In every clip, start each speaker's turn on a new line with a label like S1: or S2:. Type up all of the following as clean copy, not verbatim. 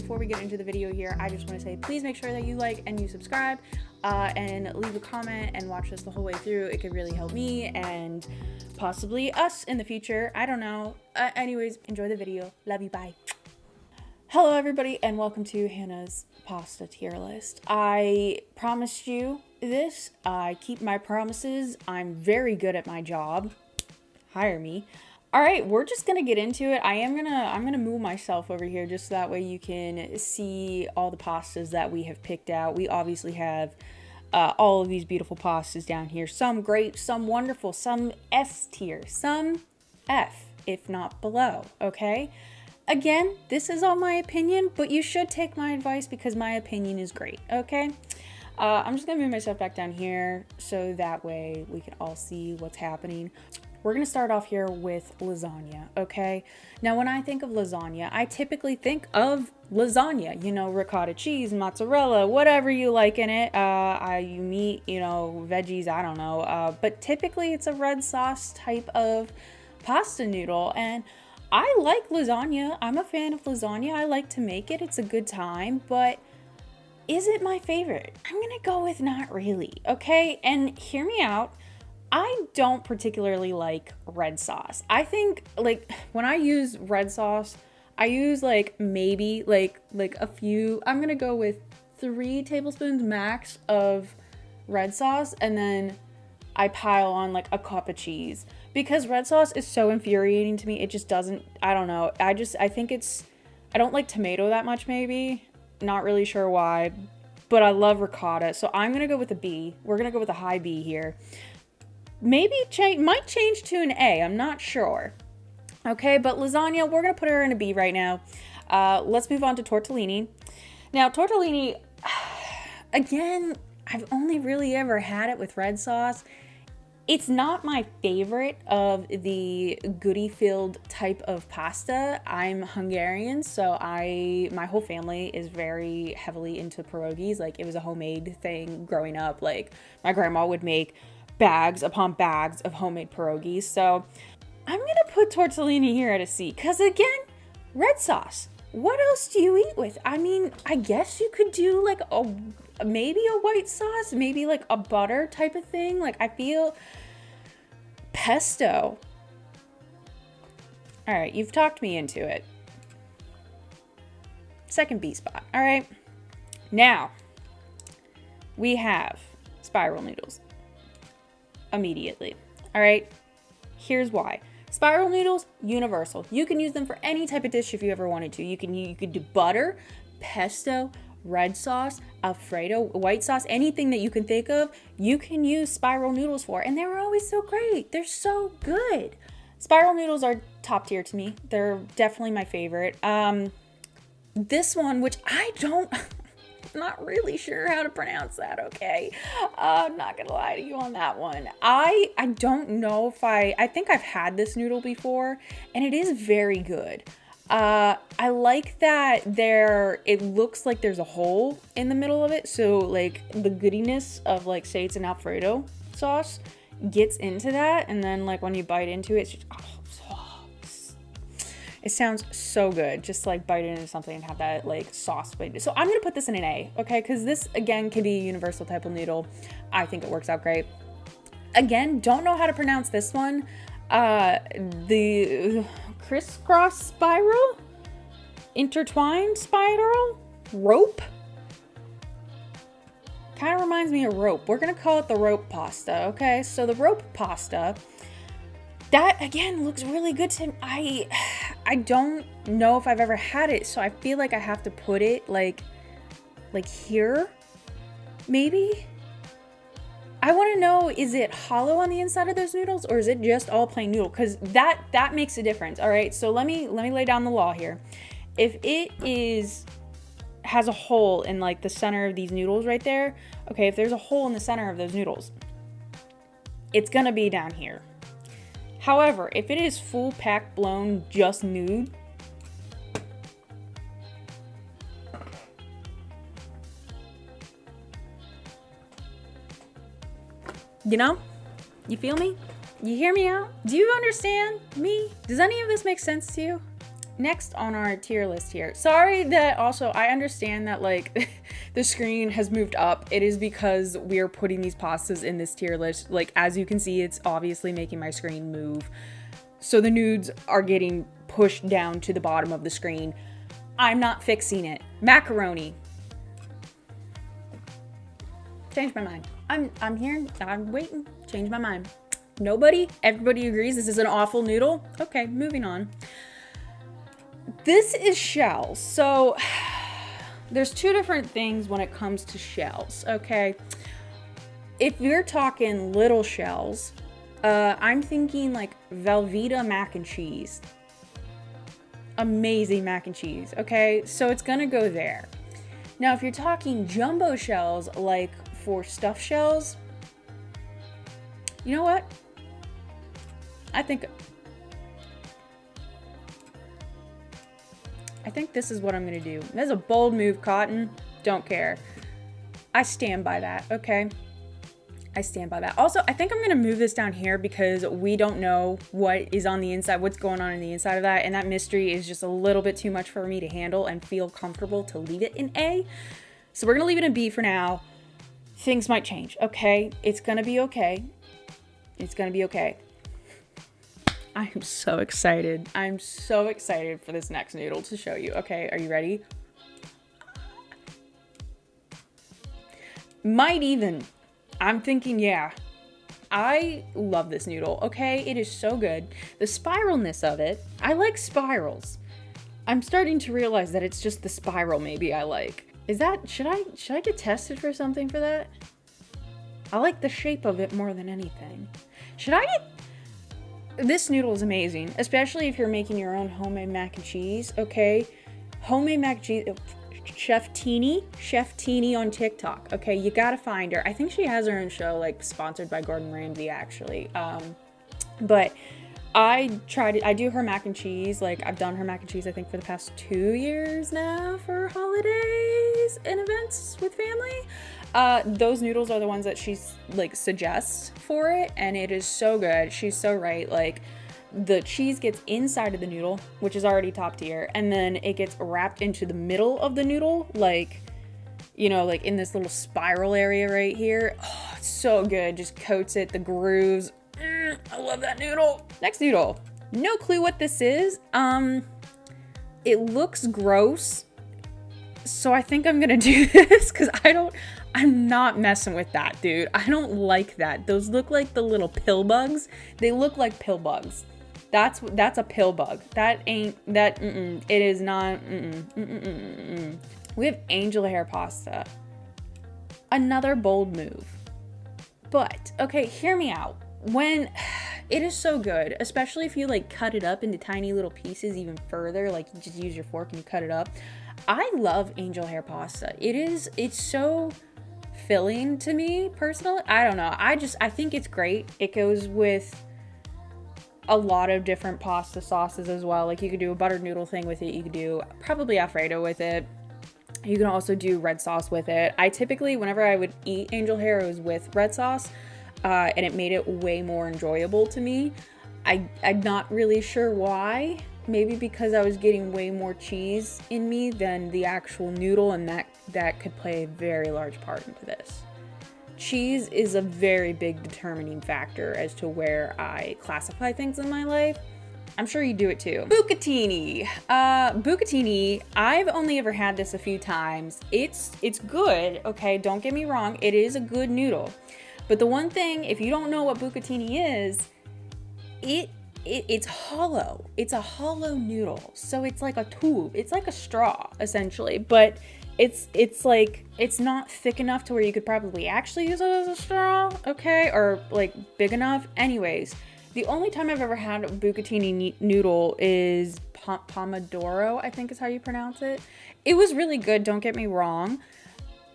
S1: before we get into the video here, I just want to say please make sure that you like and you subscribe and leave a comment and watch this the whole way through. It could really help me and possibly us in the future. I don't know. Anyways, enjoy the video. Love you. Bye. Hello everybody and welcome to Hannah's pasta tier list. I promised you this. I keep my promises. I'm very good at my job. Hire me. All right, we're just gonna get into it. I'm gonna move myself over here just so that way you can see all the pastas that we have picked out. We obviously have all of these beautiful pastas down here. Some great, some wonderful, some S tier, some F, if not below, okay? Again, this is all my opinion, but you should take my advice because my opinion is great, okay? I'm just gonna move myself back down here so that way we can all see what's happening. We're gonna start off here with lasagna, okay? Now, when I think of lasagna, I typically think of lasagna, you know, ricotta cheese, mozzarella, whatever you like in it. You meat, you know, veggies, I don't know. But typically it's a red sauce type of pasta noodle, and I like lasagna. I'm a fan of lasagna. I like to make it. It's a good time, but is it my favorite? I'm gonna go with not really, okay? And hear me out. I don't particularly like red sauce. I think like when I use red sauce, I use like maybe like a few, I'm gonna go with 3 tablespoons max of red sauce, and then I pile on like a cup of cheese because red sauce is so infuriating to me. It just doesn't, I don't know. I don't like tomato that much maybe. Not really sure why, but I love ricotta. So I'm gonna go with a B. We're gonna go with a high B here. Maybe might change to an A, I'm not sure. Okay, but lasagna, we're gonna put her in a B right now. Let's move on to tortellini. Now, tortellini, again, I've only really ever had it with red sauce. It's not my favorite of the goodie-filled type of pasta. I'm Hungarian, so my whole family is very heavily into pierogies. Like, it was a homemade thing growing up. Like, my grandma would make bags upon bags of homemade pierogies. So I'm gonna put tortellini here at a C because again, red sauce. What else do you eat with? I mean, I guess you could do like maybe a white sauce, maybe like a butter type of thing. Like I feel pesto. All right, you've talked me into it. Second B spot. All right. Now we have spiral noodles. Immediately. All right, here's why. Spiral noodles, universal. You can use them for any type of dish if you ever wanted to. You could do butter, pesto, red sauce, Alfredo, white sauce, anything that you can think of, you can use spiral noodles for. And they were always so great. They're so good. Spiral noodles are top tier to me. They're definitely my favorite. This one, which not really sure how to pronounce that, okay? I'm not gonna lie to you on that one. I don't know if I think I've had this noodle before, and it is very good. I like that it looks like there's a hole in the middle of it, so like the goodiness of like, say it's an Alfredo sauce gets into that, and then like when you bite into it, it's just, it sounds so good, just like bite into something and have that like sauce. So I'm gonna put this in an A, okay? Because this again can be a universal type of noodle. I think it works out great. Again, don't know how to pronounce this one. The crisscross spiral, intertwined spiral, rope. Kind of reminds me of rope. We're gonna call it the rope pasta, okay? So the rope pasta. That, again, looks really good to me. I don't know if I've ever had it, so I feel like I have to put it, like here, maybe? I want to know, is it hollow on the inside of those noodles, or is it just all plain noodle? Because that makes a difference, all right? So let me lay down the law here. If it has a hole in, like, the center of these noodles right there, okay, if there's a hole in the center of those noodles, it's going to be down here. However, if it is full pack blown just nude, you know, you feel me? You hear me out? Do you understand me? Does any of this make sense to you? Next on our tier list here. Sorry that also, I understand that like the screen has moved up. It is because we are putting these pastas in this tier list. Like, as you can see, it's obviously making my screen move. So the nudes are getting pushed down to the bottom of the screen. I'm not fixing it. Macaroni. Change my mind. I'm here. I'm waiting. Change my mind. Nobody? Everybody agrees this is an awful noodle? Okay, moving on. This is shells. So there's two different things when it comes to shells, okay? If you're talking little shells, I'm thinking like Velveeta mac and cheese. Amazing mac and cheese, okay? So it's gonna go there. Now, if you're talking jumbo shells, like for stuffed shells, you know what? I think this is what I'm gonna do. That's a bold move, Cotton. Don't care. I stand by that, okay? I stand by that. Also, I think I'm gonna move this down here because we don't know what is on the inside, what's going on the inside of that, and that mystery is just a little bit too much for me to handle and feel comfortable to leave it in A. So we're gonna leave it in B for now. Things might change, okay? It's gonna be okay. It's gonna be okay. I am so excited. I'm so excited for this next noodle to show you. Okay, are you ready? Might even. I'm thinking, yeah. I love this noodle, okay? It is so good. The spiralness of it, I like spirals. I'm starting to realize that it's just the spiral maybe I like. Is that, should I get tested for something for that? I like the shape of it more than anything. Should I get... This noodle is amazing, especially if you're making your own homemade mac and cheese, okay? Homemade mac and cheese, Chef Teeny on TikTok, okay? You gotta find her. I think she has her own show, like, sponsored by Gordon Ramsay, actually. But I do her mac and cheese, like, I've done her mac and cheese, I think, for the past 2 years now for holidays and events with family. Those noodles are the ones that she's, like, suggests for it, and it is so good. She's so right. Like, the cheese gets inside of the noodle, which is already top tier, and then it gets wrapped into the middle of the noodle, like, you know, like in this little spiral area right here. Oh, it's so good. Just coats it, the grooves. I love that noodle. Next noodle. No clue what this is. It looks gross, so I think I'm gonna do this because I'm not messing with that, dude. I don't like that. Those look like the little pill bugs. They look like pill bugs. That's a pill bug. That ain't, that, it is not, We have angel hair pasta. Another bold move. But, okay, hear me out. When, it is so good, especially if you like cut it up into tiny little pieces even further, like you just use your fork and you cut it up. I love angel hair pasta. It's so filling to me personally. I don't know. I think it's great. It goes with a lot of different pasta sauces as well. Like you could do a buttered noodle thing with it. You could do probably Alfredo with it. You can also do red sauce with it. I typically, whenever I would eat angel hair, it was with red sauce, and it made it way more enjoyable to me. I'm not really sure why. Maybe because I was getting way more cheese in me than the actual noodle, and that could play a very large part into this. Cheese is a very big determining factor as to where I classify things in my life. I'm sure you do it too. Bucatini. Bucatini, I've only ever had this a few times. It's good, okay? Don't get me wrong. It is a good noodle. But the one thing, if you don't know what bucatini is, it's hollow. It's a hollow noodle. So it's like a tube. It's like a straw, essentially. But it's like, it's not thick enough to where you could probably actually use it as a straw, okay? Or like big enough. Anyways, the only time I've ever had a bucatini noodle is Pomodoro, I think is how you pronounce it. It was really good, don't get me wrong.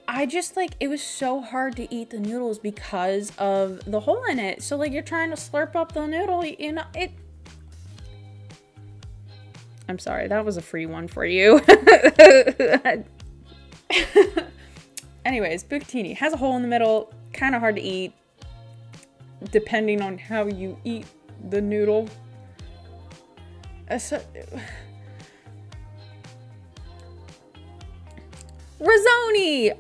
S1: I just like, it was so hard to eat the noodles because of the hole in it. So like you're trying to slurp up the noodle, you know, I'm sorry, that was a free one for you. Anyways, bucatini has a hole in the middle, kind of hard to eat, depending on how you eat the noodle. Risoni.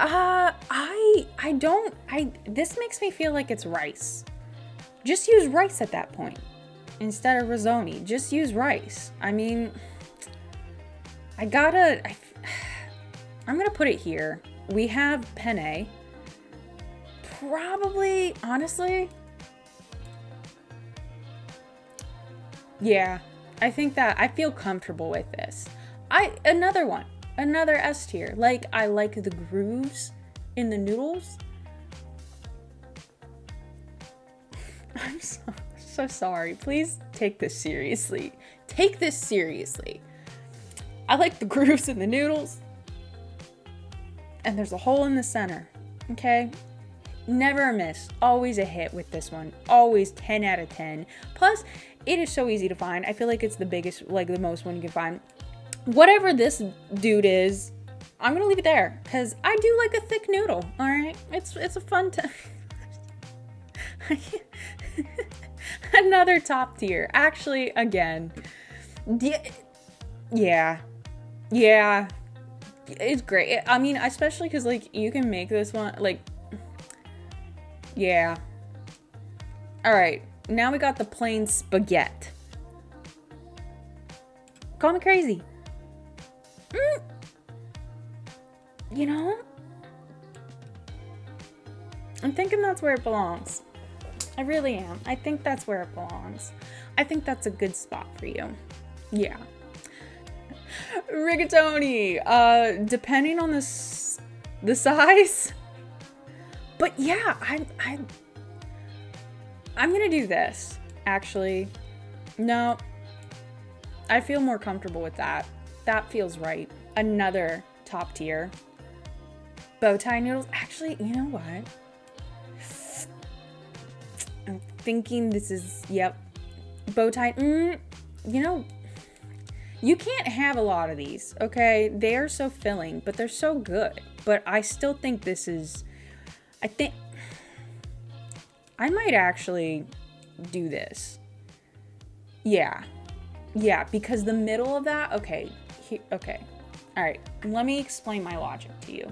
S1: This makes me feel like it's rice. Just use rice at that point instead of risoni. Just use rice. I mean, I'm gonna put it here. We have penne. Probably, honestly, yeah, I think that I feel comfortable with this. Another S tier. Like, I like the grooves in the noodles. I'm so sorry. Please take this seriously. Take this seriously. I like the grooves in the noodles. And there's a hole in the center. Okay? Never a miss. Always a hit with this one. Always 10 out of 10. Plus, it is so easy to find. I feel like it's the biggest, like the most one you can find. Whatever this dude is, I'm gonna leave it there because I do like a thick noodle. All right, it's a fun time. Another top tier. Actually, again, yeah, it's great. I mean, especially because like you can make this one like, yeah. All right, now we got the plain spaghetti. Call me crazy. You know, I'm thinking that's where it belongs. I really am. I think that's where it belongs. I think that's a good spot for you. Yeah. Rigatoni. Depending on the size. But yeah, I'm gonna do this. Actually, no. I feel more comfortable with that. That feels right. Another top tier. Bow tie noodles. Actually, you know what? I'm thinking this is, yep. Bow tie. You know, you can't have a lot of these, okay? They are so filling, but they're so good. But I still think this is, I think, I might actually do this. Yeah. Yeah, because the middle of that, okay. Okay. All right. Let me explain my logic to you.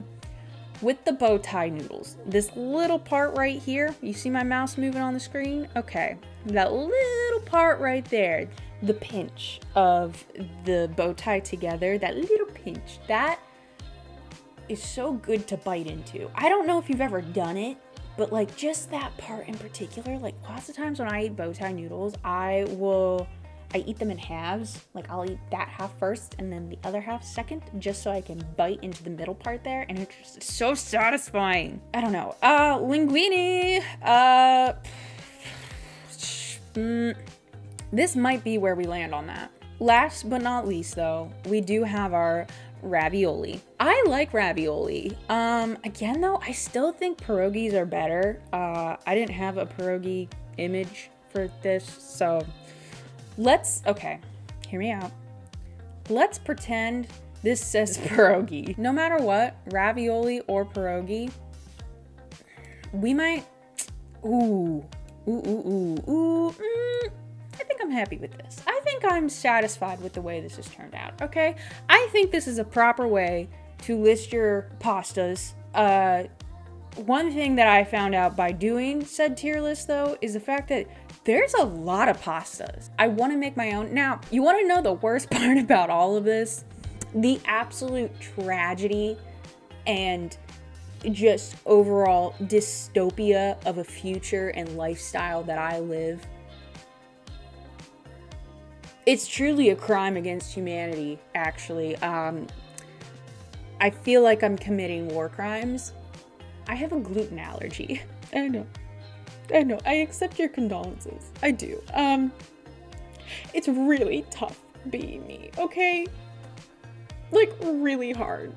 S1: With the bow tie noodles, this little part right here, you see my mouse moving on the screen? Okay. That little part right there, the pinch of the bow tie together, that little pinch, that is so good to bite into. I don't know if you've ever done it, but like just that part in particular, like lots of times when I eat bow tie noodles, I eat them in halves. Like I'll eat that half first and then the other half second, just so I can bite into the middle part there, and it's just so satisfying. I don't know. Linguine. This might be where we land on that. Last but not least though, we do have our ravioli. I like ravioli. Again though, I still think pierogies are better. I didn't have a pierogi image for this, so okay, hear me out. Let's pretend this says pierogi. No matter what, ravioli or pierogi, we might, I think I'm happy with this. I think I'm satisfied with the way this has turned out, okay? I think this is a proper way to list your pastas. One thing that I found out by doing said tier list though is the fact that there's a lot of pastas. I want to make my own. Now, you want to know the worst part about all of this? The absolute tragedy and just overall dystopia of a future and lifestyle that I live. It's truly a crime against humanity, actually. I feel like I'm committing war crimes. I have a gluten allergy. I know. I accept your condolences. I do. It's really tough being me, okay? Like, really hard.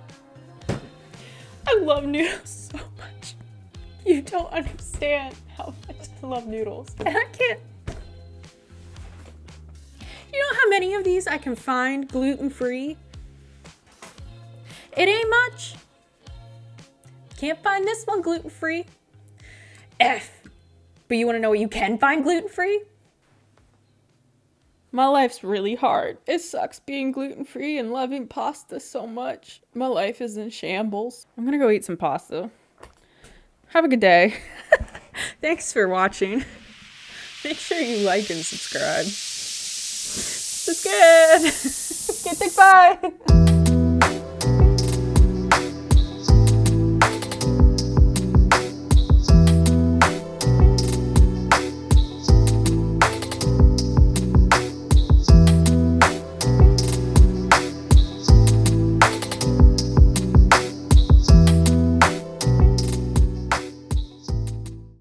S1: I love noodles so much. You don't understand how much I love noodles. And I can't. You know how many of these I can find gluten-free? It ain't much. Can't find this one gluten-free. F. But you want to know what you can find gluten-free? My life's really hard. It sucks being gluten-free and loving pasta so much. My life is in shambles. I'm gonna go eat some pasta. Have a good day. Thanks for watching. Make sure you like and subscribe. It's good. Okay, bye.